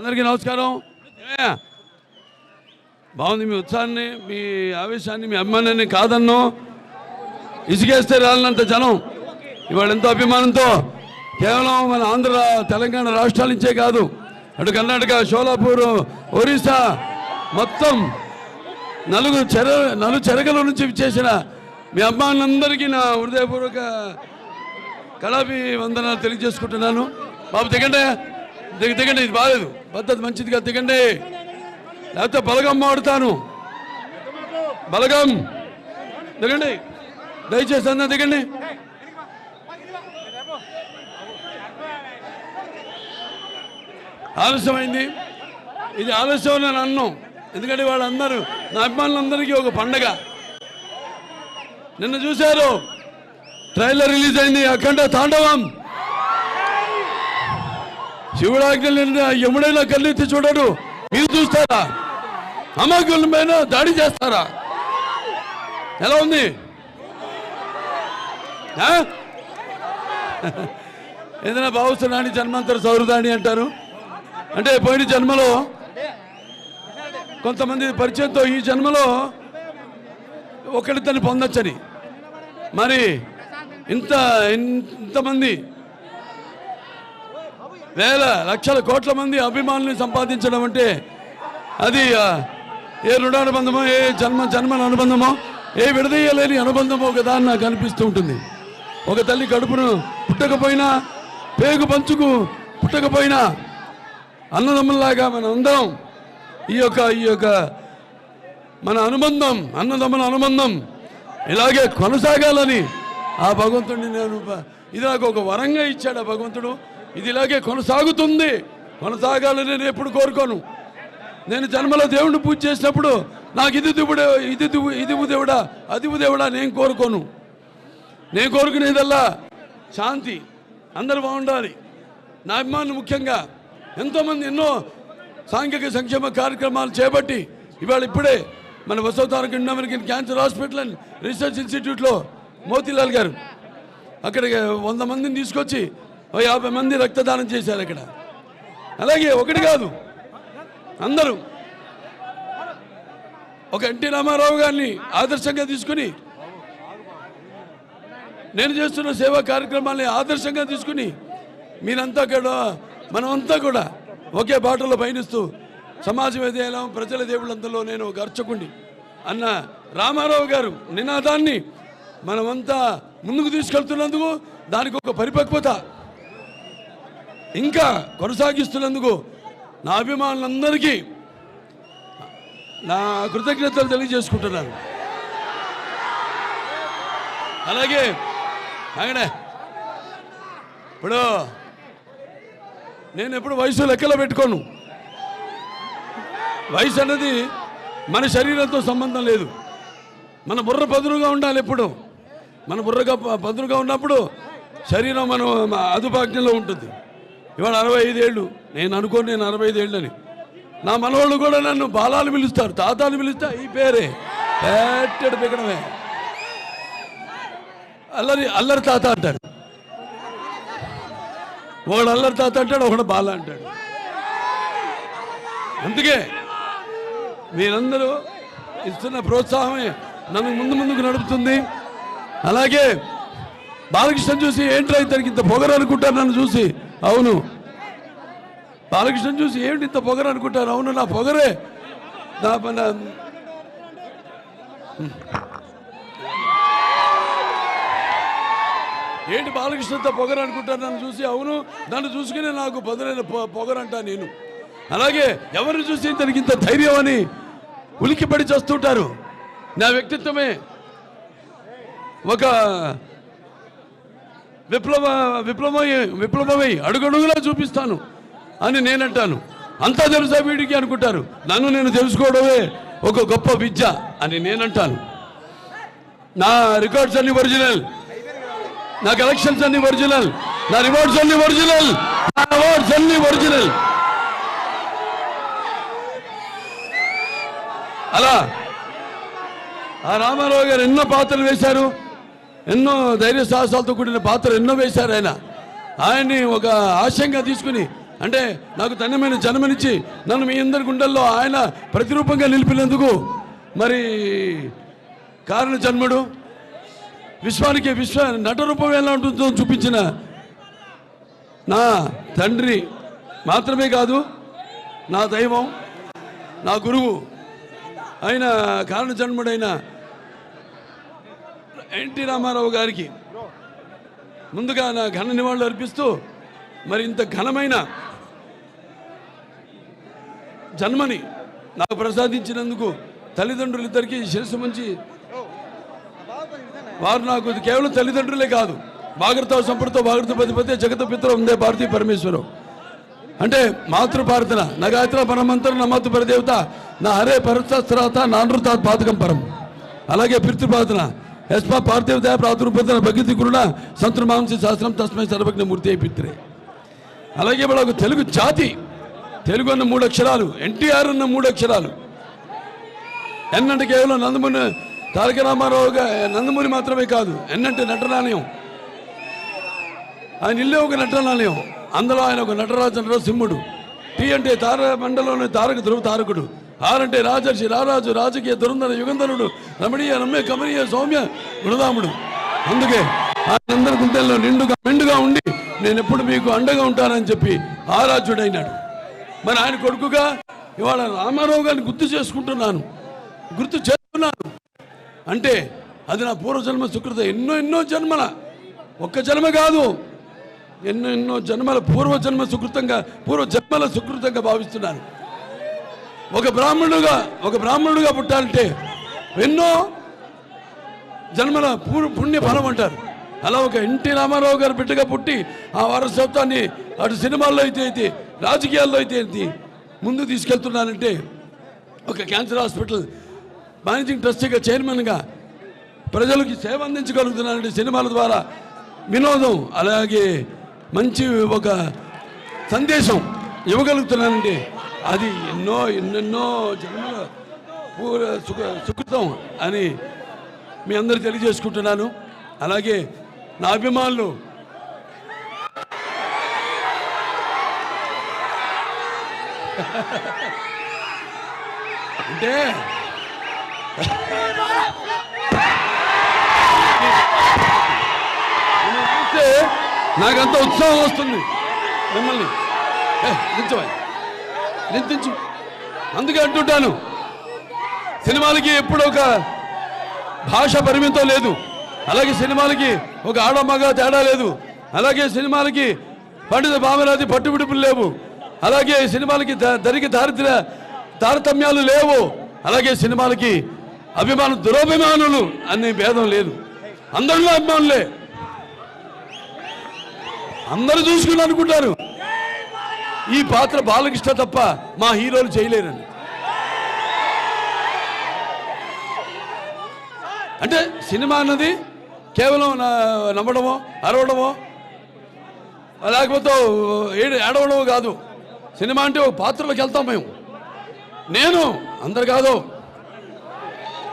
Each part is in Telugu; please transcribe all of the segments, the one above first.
అందరికీ నమస్కారం. బాగుంది మీ ఉత్సాహాన్ని, మీ ఆవేశాన్ని, మీ అభిమానాన్ని కాదన్నో. ఇసుకేస్తే రాలినంత జనం ఇవాళ ఎంతో అభిమానంతో కేవలం మన ఆంధ్ర తెలంగాణ రాష్ట్రాల నుంచే కాదు, అటు కర్ణాటక, షోలాపూర్, ఒరిస్సా మొత్తం నలు చెరగల నుంచి చేసిన మీ అభిమానులందరికీ నా హృదయపూర్వక కళాభి వందనాలు తెలియజేసుకుంటున్నాను. బాబు దిగండి, దిగండి, ఇది బాలేదు, పద్ధతి మంచిదిగా దిగండి, లేకపోతే బలగం మాడుతాను. బలగం దిగండి, దయచేసి అన్న దిగండి. ఆలస్యమైంది, ఇది ఆలస్యం నేను అన్నాం, ఎందుకంటే వాళ్ళందరూ నా అభిమానులందరికీ ఒక పండగ. నిన్న చూశారు, ట్రైలర్ రిలీజ్ అయింది, అఖండ తాండవం. శివుడాజ్ఞ ఎముడైనా కళ్ళెత్తి చూడడు, మీరు చూస్తారా? అమాయకుల పైన దాడి చేస్తారా? ఎలా ఉంది? ఏదైనా భావిస్తున్నాని జన్మాంతర సౌహృదాన్ని అంటారు, అంటే పోయిన జన్మలో కొంతమంది పరిచయంతో ఈ జన్మలో ఒకరితోని పొందొచ్చని. మరి ఇంతమంది వేల లక్షల కోట్ల మంది అభిమానుల్ని సంపాదించడం అంటే అది ఏ రుణానుబంధమో, ఏ జన్మల అనుబంధమో, ఏ విడదీయలేని అనుబంధమో కదా అని నాకు అనిపిస్తూ ఉంటుంది. ఒక తల్లి కడుపును పుట్టకపోయినా, పేగు పంచుకు పుట్టకపోయినా, అన్నదమ్ముల్లాగా మన అందరం ఈ యొక్క మన అనుబంధం, అన్నదమ్ముల అనుబంధం ఇలాగే కొనసాగాలని ఆ భగవంతుడిని ఇది నాకు ఒక వరంగా ఇచ్చాడు ఆ భగవంతుడు. ఇది ఇలాగే కొనసాగాలని నేను ఎప్పుడు కోరుకోను. నేను జన్మలో దేవుడిని పూజ చేసినప్పుడు నాకు ఇది దేవుడా, అది దేవుడా నేను కోరుకోను. నేను కోరుకునేదల్లా శాంతి, అందరూ బాగుండాలి. నా అభిమానులు ముఖ్యంగా ఎంతోమంది ఎన్నో సాంఘిక సంక్షేమ కార్యక్రమాలు చేపట్టి ఇప్పుడే మన Basavatarakam Indo American cancer hospital and research ఇన్స్టిట్యూట్లో మోతీలాల్ గారు అక్కడికి 100 మందిని తీసుకొచ్చి 50 మంది రక్తదానం చేశారు అక్కడ. అలాగే ఒకటి కాదు, అందరూ ఒక ఎన్టీ రామారావు గారిని ఆదర్శంగా తీసుకుని, నేను చేస్తున్న సేవా కార్యక్రమాల్ని ఆదర్శంగా తీసుకుని మీరంతా కూడా, మనమంతా కూడా ఒకే బాటలో పయనిస్తూ సమాజం ఏదైనా ప్రజల దేవుళ్ళంతలో నేను ఒక అర్చకుడిని అన్న రామారావు గారు నినాదాన్ని మనమంతా ముందుకు తీసుకెళ్తున్నందుకు, దానికి ఒక పరిపక్వత ఇంకా కొనసాగిస్తున్నందుకు నా అభిమానులందరికీ నా కృతజ్ఞతలు తెలియజేసుకుంటున్నాను. అలాగే ఇప్పుడు నేను ఎప్పుడు వయసు లెక్కలో పెట్టుకోను. వయసు అన్నది మన శరీరంతో సంబంధం లేదు. మన బుర్ర పదునుగా ఉండాలి. ఎప్పుడు మన బుర్రగా పదునుగా ఉన్నప్పుడు శరీరం మనం అదుపాజ్ఞలో ఉంటుంది. ఇవాళ 65 ఏళ్ళు, నేను అనుకోను నేను 65 ఏళ్ళు అని. నా మనవాళ్ళు కూడా నన్ను బాలాలు పిలుస్తారు, తాతాలు పిలుస్తా ఈ పేరే పెట్టడు పెక్కడమే. అల్లరి తాత అంటాడు, ఒకడు అల్లరి తాత అంటాడు, ఒకడు బాల అంటాడు. అందుకే మీరందరూ ఇస్తున్న ప్రోత్సాహమే నన్ను ముందుకు నడుపుతుంది. అలాగే బాలకృష్ణ చూసి ఏంట్రా ఇతనికి ఇంత పొగరు అనుకుంటారు నన్ను చూసి. అవును, బాలకృష్ణ చూసి ఏంటి ఇంత పొగరు అనుకుంటారు. అవును, నా పొగరే ఏంటి బాలకృష్ణతో పొగరు అనుకుంటారు నన్ను చూసి. అవును, నన్ను చూసుకునే నాకు పొదరైన పొగరంటా నేను. అలాగే ఎవరిని చూసి తనకి ఇంత ధైర్యం అని ఉలిక్కిపడి చేస్తుంటారు. నా వ్యక్తిత్వమే ఒక విప్లవమై అడుగడుగులా చూపిస్తాను అని నేనంటాను. అంతా తెలుసా వీడికి అనుకుంటారు. నన్ను నేను తెలుసుకోవడమే ఒక గొప్ప విద్య అని నేనంటాను. నా రికార్డ్స్ అన్ని ఒరిజినల్, నా కలెక్షన్స్ అన్ని ఒరిజినల్, నా రివార్డ్స్ అన్ని ఒరిజినల్, నా అవార్డ్స్ అన్ని ఒరిజినల్. అలా ఆ రామారావు గారు ఎన్నో పాత్రలు వేశారు, ఎన్నో ధైర్య సాహసాలతో కూడిన పాత్రలు ఎన్నో వేశారు. ఆయన్ని ఒక ఆశయంగా తీసుకుని అంటే నాకు ధన్యమైన జన్మనిచ్చి నన్ను మీ అందరి గుండెల్లో ఆయన ప్రతిరూపంగా నిలిపినందుకు మరి కారణ జన్ముడు విశ్వానికి నటరూపం ఎలా ఉంటుందో చూపించిన నా తండ్రి మాత్రమే కాదు, నా దైవం, నా గురువు అయిన కారణ జన్ముడైన ఎన్టీ రామారావు గారికి ముందుగా నా ఘన నివాళులు అర్పిస్తూ మరి ఇంత ఘనమైన జన్మని నాకు ప్రసాదించినందుకు తల్లిదండ్రులిద్దరికీ శిరస్సు మంచి, వారు నాకు కేవలం తల్లిదండ్రులే కాదు, భాగరత సంపృతో భాగరత పతిపతి జగత పిత్ర ఉందే భారతీ పరమేశ్వరం అంటే మాతృపార్థన నా గాయత్ర పరమంతరం నా మాతృ పరదేవత నా హరే పరస్థాత నానృత పాతకం పరం. అలాగే పితృపార్థన యస్మా పార్థివదయ ప్రాతుర్పదన భగతి గురుణ సంతృమాంసి శాస్త్రం తస్మై సర్వజ్ఞ మూర్తి అయి పిత్రే. అలాగే వాళ్ళకు తెలుగు జాతి, తెలుగు అన్న 3 అక్షరాలు, ఎన్టీఆర్ అన్న 3 అక్షరాలు. ఎన్ అంటే కేవలం నందమూరి తారక రామారావు నందమూరి మాత్రమే కాదు, ఎన్ అంటే నటనాలయం, ఆయన ఇల్లే ఒక నటనాలయం, అందులో ఆయన ఒక నటరాజు సింహుడు. టీ అంటే తార మండలంలోని తారక ధ్రువ తారకుడు. ఆర్ అంటే రాజర్షి రారాజు రాజకీయ దురంధర యుగంధరుడు రమణీయ రమ్య కమనీయ సౌమ్య గుణదాముడు. అందుకే ఆయనందరి గుండెల్లో మెండుగా ఉండి నేను ఎప్పుడు మీకు అండగా ఉంటానని చెప్పి ఆరాధ్యుడైనాడు. మరి ఆయన కొడుకుగా ఇవాళ రామారావు గారిని గుర్తు చేస్తున్నాను అంటే అది నా పూర్వజన్మ సుకృత. ఎన్నో జన్మల, ఒక్క జన్మ కాదు, ఎన్నో జన్మల పూర్వజన్మల సుకృతంగా భావిస్తున్నాను. ఒక బ్రాహ్మణుడుగా పుట్టాలంటే ఎన్నో జన్మల పుణ్య ఫలం అంటారు. అలా ఒక ఎన్టీ రామారావు గారు బిడ్డగా పుట్టి ఆ వారసత్వాన్ని అటు సినిమాల్లో అయితే రాజకీయాల్లో అయితే ముందు తీసుకెళ్తున్నానంటే, ఒక క్యాన్సర్ హాస్పిటల్ మేనేజింగ్ ట్రస్టీగా చైర్మన్గా ప్రజలకి సేవ అందించగలుగుతున్నానంటే, సినిమాల ద్వారా వినోదం అలాగే మంచి ఒక సందేశం ఇవ్వగలుగుతున్నానంటే అది ఎన్నెన్నో జన్మల సుకృతం అని మీ అందరూ తెలియజేసుకుంటున్నాను. అలాగే నా అభిమానులు అంటే చూస్తే నాకంత ఉత్సాహం వస్తుంది. మిమ్మల్ని నిందించు అందుకే అంటుంటాను, సినిమాలకి ఎప్పుడు ఒక భాష పరిమితం లేదు, అలాగే సినిమాలకి ఒక ఆడ మగ తేడా లేదు, అలాగే సినిమాలకి పండిత భావనాది పట్టుబిడుపులు లేవు, అలాగే సినిమాలకి తారతమ్యాలు లేవు, అలాగే సినిమాలకి దురభిమానులు అనే భేదం లేదు. అందరిలో అభిమానులే, అందరూ చూసుకుని అనుకుంటారు ఈ పాత్ర బాలకృష్ణ తప్ప మా హీరోలు చేయలేరని. అంటే సినిమా అన్నది కేవలం నవ్వడమో అరవడమో లేకపోతే ఏడవడమో కాదు. సినిమా అంటే ఒక పాత్రలోకి వెళ్తాం మేము, నేను అందరు కాదు.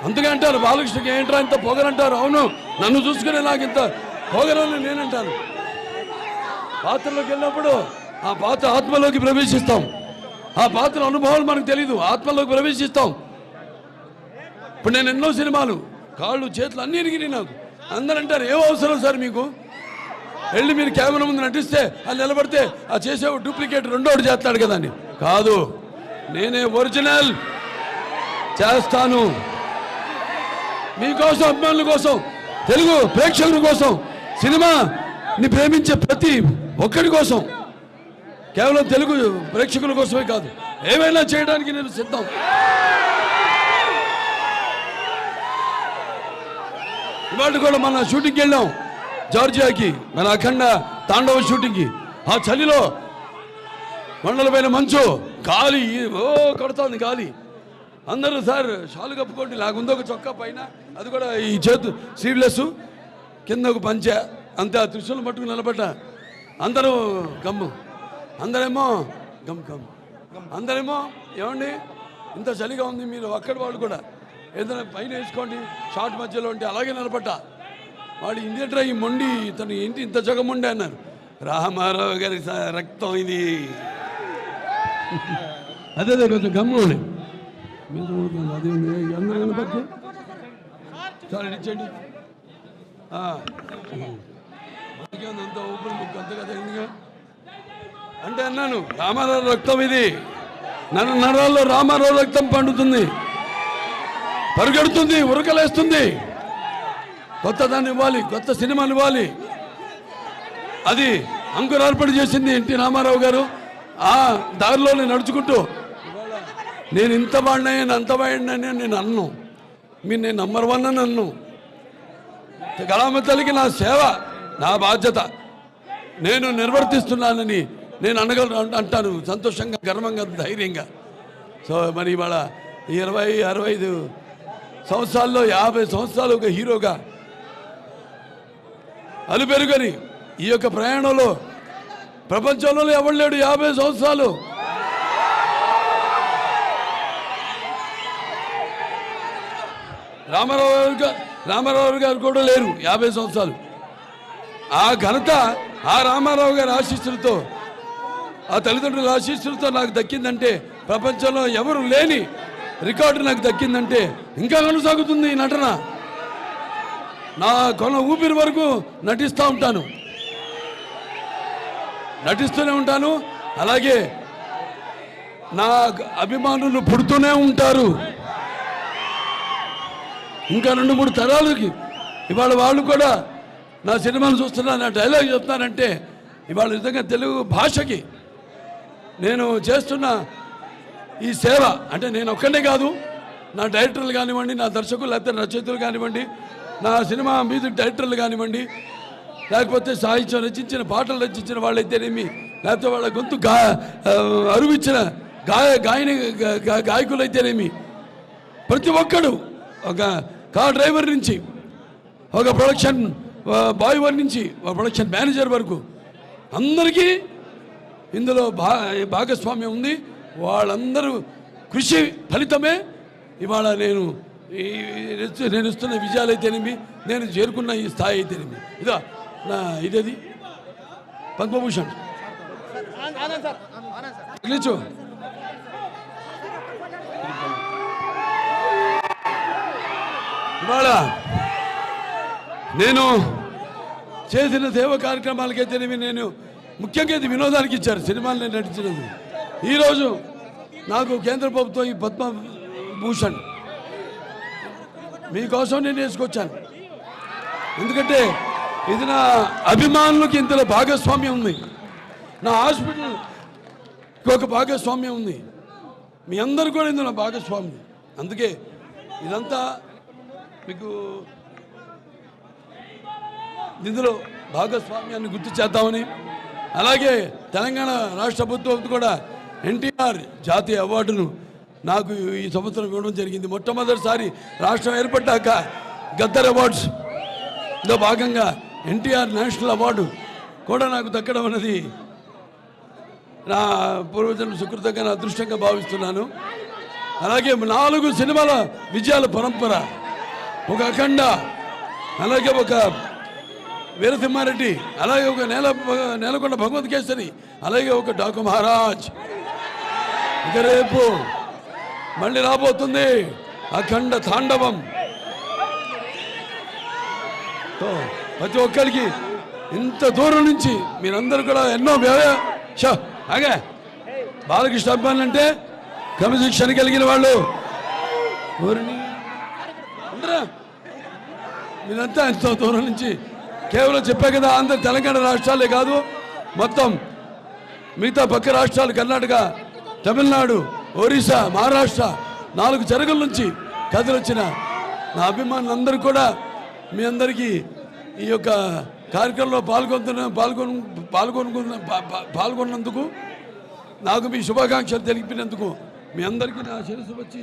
అందుకే అంటారు బాలకృష్ణకి ఏంట్రా ఇంత పొగరంటారు. అవును, నన్ను చూసుకునే నాకు ఇంత పొగరని నేనంటాను. పాత్రలోకి వెళ్ళినప్పుడు ఆ పాత్ర ఆత్మలోకి ప్రవేశిస్తాం, ఆ పాత్ర అనుభవాలు మనకు తెలీదు, ఆత్మలోకి ప్రవేశిస్తాం. ఇప్పుడు నేను ఎన్నో సినిమాలు కాళ్ళు చేతులు అన్నీ ఇరిగినాయి నాకు. అందరూ అంటారు ఏం అవసరం సార్ మీకు, వెళ్ళి మీరు కెమెరా ముందు నటిస్తే అది నిలబడితే ఆ చేసే డూప్లికేట్ రెండోటి చేస్తాడు కదా అని. కాదు, నేనే ఒరిజినల్ చేస్తాను. మీకోసం, అభిమానుల కోసం, తెలుగు ప్రేక్షకుల కోసం, సినిమాని ప్రేమించే ప్రతి ఒక్కడి కోసం, కేవలం తెలుగు ప్రేక్షకుల కోసమే కాదు, ఏమైనా చేయడానికి నేను సిద్ధం. ఇవాళ కూడా మన షూటింగ్కి వెళ్ళాం జార్జియాకి, మన అఖండ తాండవ షూటింగ్కి. ఆ చలిలో కొండల పైన మంచు, గాలి కొడుతోంది గాలి. అందరూ సార్ షాలు కప్పుకోండి, లాగుందో ఒక చొక్కా పైన, అది కూడా ఈ చేతు స్లీవ్లెస్, కింద ఒక పంచ, అంతే. ఆ త్రిశూలం పట్టుకుని నిలబడ్డ అందరూ గమ్ము, అందరేమో గమ్ గమ్, అందరేమో ఏమండి ఇంత చలిగా ఉంది, మీరు అక్కడి వాళ్ళు కూడా ఏదైనా పైన వేసుకోండి షార్ట్ మధ్యలో ఉంటే. అలాగే నిలబడ్డా. వాడు ఇండియా ఈ మొండి తను ఏంటి ఇంత జగముండే అన్నారు. రామారావు గారి రక్తం ఇది. అదే కొంచెం గమ్ముండి మీద అదే అందరం బట్టి చాలా ఇచ్చండి అంత ఓపెన్ బుక్ అంత కదా ఎందుగా అంటే అన్నాను రామారావు రక్తం ఇది నన్ను నరాల్లో రామారావు రక్తం పండుతుంది, పరిగెడుతుంది, ఉరకలేస్తుంది. కొత్త దాన్ని ఇవ్వాలి, కొత్త సినిమాలు ఇవ్వాలి. అది అంకురార్పణ చేసింది ఎన్టీ రామారావు గారు. ఆ దారిలోనే నడుచుకుంటూ నేను ఇంత వాడినాయని అంత వాడినని నేను అన్ను, మీరు నేను నంబర్ 1 అని అన్ను. కళామ తల్లికి నా సేవ, నా బాధ్యత నేను నిర్వర్తిస్తున్నానని నేను అంటాను సంతోషంగా, గర్వంగా, ధైర్యంగా. సో మరి ఇవాళ 20-65 సంవత్సరాల్లో 50 సంవత్సరాలు ఒక హీరోగా అలుపెరుగని ఈ యొక్క ప్రయాణంలో ప్రపంచంలో ఎవరు లేడు 50 సంవత్సరాలు. రామారావు గారు కూడా లేరు 50 సంవత్సరాలు. ఆ ఘనత ఆ రామారావు గారి ఆశీస్సులతో, ఆ తల్లిదండ్రుల ఆశీస్సులతో నాకు దక్కిందంటే, ప్రపంచంలో ఎవరు లేని రికార్డు నాకు దక్కిందంటే ఇంకా కొనసాగుతుంది ఈ నటన. నా కొన ఊపిరి వరకు నటిస్తూనే ఉంటాను. అలాగే నా అభిమానులు పుడుతూనే ఉంటారు. ఇంకా 2-3 తరాలకి ఇవాళ వాళ్ళు కూడా నా సినిమాను చూస్తున్నా, నా డైలాగ్ చెప్తున్నానంటే ఇవాళ నిజంగా తెలుగు భాషకి నేను చేస్తున్న ఈ సేవ అంటే నేను ఒక్కనే కాదు, నా డైరెక్టర్లు కానివ్వండి, నా దర్శకులు లేకపోతే రచయితలు కానివ్వండి, నా సినిమా మ్యూజిక్ డైరెక్టర్లు కానివ్వండి, లేకపోతే సాహిత్యం రచించిన పాటలు రచించిన వాళ్ళైతేనేమి, లేకపోతే వాళ్ళ గొంతు అరువిచ్చిన గాయకులైతేనేమి, ప్రతి ఒక్కడు ఒక కార్ డ్రైవర్ నుంచి ఒక ప్రొడక్షన్ బాయ్ నుంచి ఒక ప్రొడక్షన్ మేనేజర్ వరకు అందరికీ ఇందులో భాగస్వామ్యం ఉంది. వాళ్ళందరూ కృషి ఫలితమే ఇవాళ నేను ఇస్తున్న విజయాలు అయితేనేమి, నేను చేరుకున్న ఈ స్థాయి అయితేనేమి. ఇదా నా ఇదేది పద్మభూషణ్ నిలిచు. ఇవాళ నేను చేసిన సేవ కార్యక్రమాలకైతేనేమి, నేను ముఖ్యంగా ఇది వినోదానికి ఇచ్చారు సినిమాలు నేను నటించినది. ఈరోజు నాకు కేంద్ర ప్రభుత్వం ఈ పద్మభూషణ్ మీకోసం నేను వేసుకొచ్చాను. ఎందుకంటే ఇది నా అభిమానులకి ఇంతలో భాగస్వామ్యం ఉంది, నా హాస్పిటల్కి ఒక భాగస్వామ్యం ఉంది, మీ అందరు కూడా ఇందులో భాగస్వామ్యం. అందుకే ఇదంతా మీకు ఇందులో భాగస్వామ్యాన్ని గుర్తు చేద్దామని, అలాగే తెలంగాణ రాష్ట్ర ప్రభుత్వం కూడా ఎన్టీఆర్ జాతీయ అవార్డును నాకు ఈ సంవత్సరం ఇవ్వడం జరిగింది. మొట్టమొదటిసారి రాష్ట్రం ఏర్పడ్డాక గద్దర్ అవార్డ్స్లో భాగంగా ఎన్టీఆర్ నేషనల్ అవార్డు కూడా నాకు దక్కడం అనేది నా పూర్వజన్మ సుకృతంగా, నా అదృష్టంగా భావిస్తున్నాను. అలాగే 4 సినిమాల విజయాల పరంపర, ఒక అఖండ, అలాగే ఒక వీరసింహారెడ్డి, అలాగే ఒక నేలకొండ భగవత్ కేసరి, అలాగే ఒక డాకు మహారాజ్. ఇక రేపు మళ్ళీ రాబోతుంది అఖండ తాండవం. ప్రతి ఒక్కరికి ఇంత దూరం నుంచి మీరందరూ కూడా ఎన్నో అగే బాలకృష్ణ అభిమానులు అంటే క్రమశిక్షణ కలిగిన వాళ్ళు మీరంతా ఎంతో దూరం నుంచి కేవలం చెప్పే కదా, ఆంధ్ర తెలంగాణ రాష్ట్రాలే కాదు, మొత్తం మిగతా పక్క రాష్ట్రాలు, కర్ణాటక, తమిళనాడు, ఒరిస్సా, మహారాష్ట్ర 4 చెరగుల నుంచి కథలొచ్చిన నా అభిమానులందరూ కూడా మీ అందరికీ ఈ యొక్క కార్యక్రమంలో పాల్గొన్నందుకు, నాకు మీ శుభాకాంక్షలు తెలిపినందుకు మీ అందరికీ నా శిరస్సు వచ్చి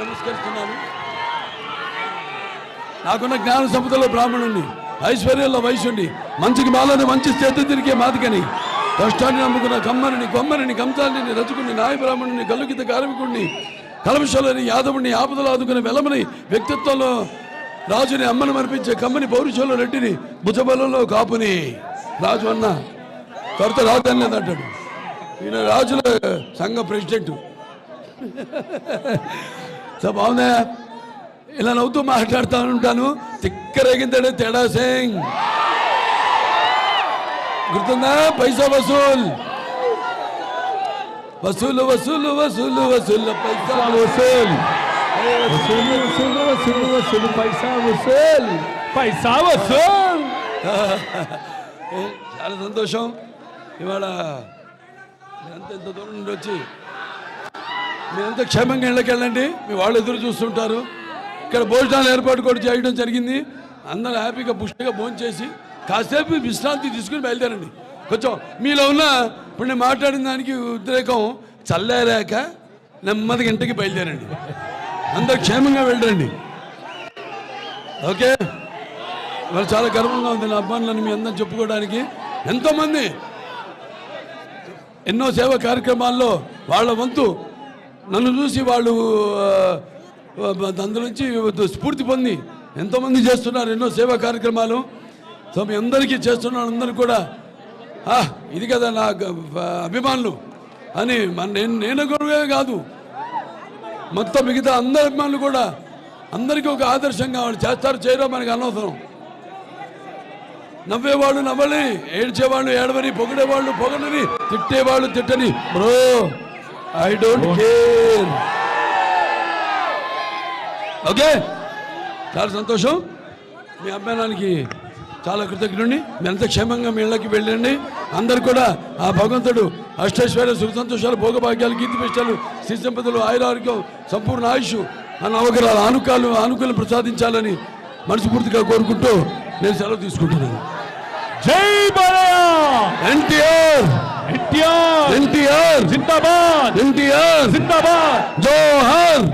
నమస్కరిస్తున్నాను. నాకున్న జ్ఞాన సంపదలో బ్రాహ్మణుణ్ణి, ఐశ్వర్యంలో వైశ్యుణ్ణి, మంచికి మాలని మంచి స్థితి తిరిగే మాదికని, కష్టాన్ని నమ్ముకున్న కొమ్మరిని కంసాలిని, రచుకుని, నాయ బ్రాహ్మణుని, గల్లుకిత కార్మికుడిని, కలమశలని, యాదవుడిని, ఆపదలు ఆదుకునే వెలమని, వ్యక్తిత్వంలో రాజుని, అమ్మను మర్పించే కమ్మని, పౌరుషంలో రెడ్డిని, భుజబలంలో కాపుని. రాజు అన్న త్వరత రాదని లేదంటాడు. ఈయన రాజుల సంఘ ప్రెసిడెంట్. సో బాగుందా? ఇలా నవ్వుతూ మాట్లాడుతూ ఉంటాను. తిక్కరేగిందంటే తేడా సింగ్ గుర్తుందా? పైసా వసూల్ వసూలు వసూలు వసూలు వసూలు పైసా వసూల్ వసూలు వసూలు వసూలు వసూలు పైసా వసూల్ పైసా వసూల్. చాలా సంతోషం. ఇవాళ మీరంతా ఎంత దూరం నుండి వచ్చి మీరంతా క్షేమంగా ఇళ్ళకి వెళ్ళండి. మీ వాళ్ళు ఎదురు చూస్తుంటారు. ఇక్కడ భోజనాలు ఏర్పాటు కూడా చేయడం జరిగింది. అందరూ హ్యాపీగా పుష్టిగా భోజనం చేసి కాసేపు విశ్రాంతి తీసుకుని బయలుదేరండి. కొంచెం మీలో ఉన్న ఇప్పుడు నేను మాట్లాడిన దానికి ఉద్రేకం చల్లారాక నెమ్మదిగా ఇంటికి బయలుదేరండి. అందరు క్షేమంగా వెళ్ళండి. ఓకే, వాళ్ళు చాలా గర్వంగా ఉంది నా అభిమానులను మీ అందరం చెప్పుకోవడానికి. ఎంతోమంది ఎన్నో సేవా కార్యక్రమాల్లో వాళ్ళ వంతు నన్ను చూసి వాళ్ళు అందులోంచి స్ఫూర్తి పొంది ఎంతోమంది చేస్తున్నారు ఎన్నో సేవా కార్యక్రమాలు. సో మీ అందరికీ చేస్తున్నారు. అందరూ కూడా ఇది కదా నా అభిమానులు అని నేను గొడవే కాదు, మొత్తం మిగతా అందరి అభిమానులు కూడా అందరికీ ఒక ఆదర్శంగా వాళ్ళు చేస్తారు చేయరో మనకు అనవసరం. నవ్వేవాళ్ళు నవ్వని, ఏడ్చేవాళ్ళు ఏడవని, పొగిడేవాళ్ళు పొగడని, తిట్టేవాళ్ళు తిట్టని. Bro I don't care. Okay, చాలా సంతోషం. మీ అభిమానానికి చాలా కృతజ్ఞుడిని. మీ అంత క్షేమంగా మీ ఇళ్ళకి వెళ్ళండి. అందరు కూడా ఆ భగవంతుడు అష్టైశ్వర్య సుఖ సంతోషాలు భోగభాగ్యాలు కీర్తి ప్రతిష్టలు శ్రీ సంపదలు ఆయురారోగ్యం సంపూర్ణ ఆయుష్ నవగ్రహాల ఆనుకూలం ప్రసాదించాలని మనస్ఫూర్తిగా కోరుకుంటూ నేను సెలవు తీసుకుంటున్నాను. జై బాలయ్య. ఎన్టీఆర్ ఎన్టీఆర్ ఎన్టీఆర్ జిందాబాద్. ఎన్టీఆర్ జిందాబాద్. జోహార్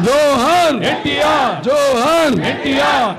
జోహార్ ఎన్టీఆర్ జోహార్ ఎన్టీఆర్.